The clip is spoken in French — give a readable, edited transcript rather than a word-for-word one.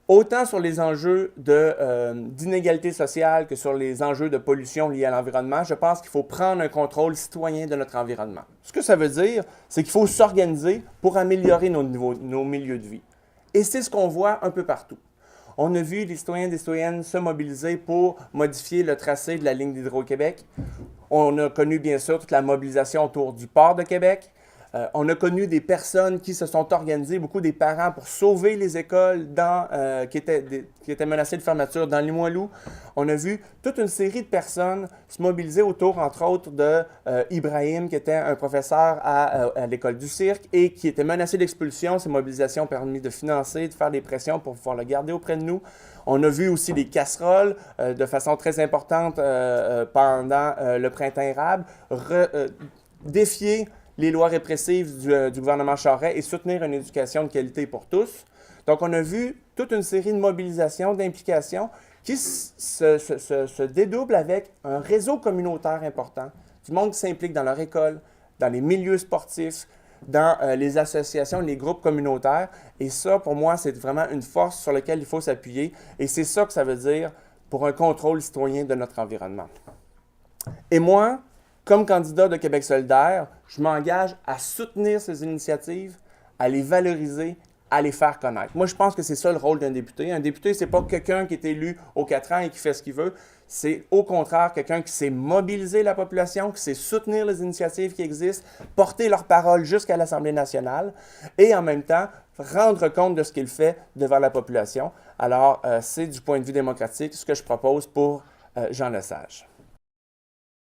autant sur les enjeux d'inégalité sociale que sur les enjeux de pollution liés à l'environnement, je pense qu'il faut prendre un contrôle citoyen de notre environnement. Ce que ça veut dire, c'est qu'il faut s'organiser pour améliorer nos milieux de vie. Et c'est ce qu'on voit un peu partout. On a vu les citoyens et des citoyennes se mobiliser pour modifier le tracé de la ligne d'Hydro-Québec. On a connu bien sûr toute la mobilisation autour du port de Québec. On a connu des personnes qui se sont organisées, beaucoup des parents, pour sauver les écoles qui étaient menacées de fermeture dans Limoilou. On a vu toute une série de personnes se mobiliser autour, entre autres, de Ibrahim, qui était un professeur à l'école du cirque et qui était menacé d'expulsion. Ces mobilisations ont permis de financer, de faire des pressions pour pouvoir le garder auprès de nous. On a vu aussi des casseroles de façon très importante pendant le printemps érable, défier les lois répressives du gouvernement Charest et soutenir une éducation de qualité pour tous. Donc, on a vu toute une série de mobilisations, d'implications qui se dédoublent avec un réseau communautaire important, du monde qui s'implique dans leur école, dans les milieux sportifs, dans les associations, les groupes communautaires. Et ça, pour moi, c'est vraiment une force sur laquelle il faut s'appuyer. Et c'est ça que ça veut dire pour un contrôle citoyen de notre environnement. Et moi, comme candidat de Québec solidaire, je m'engage à soutenir ces initiatives, à les valoriser, à les faire connaître. Moi, je pense que c'est ça le rôle d'un député. Un député, ce n'est pas quelqu'un qui est élu aux 4 ans et qui fait ce qu'il veut. C'est au contraire quelqu'un qui sait mobiliser la population, qui sait soutenir les initiatives qui existent, porter leur parole jusqu'à l'Assemblée nationale et en même temps rendre compte de ce qu'il fait devant la population. Alors, c'est du point de vue démocratique ce que je propose pour Jean Lesage.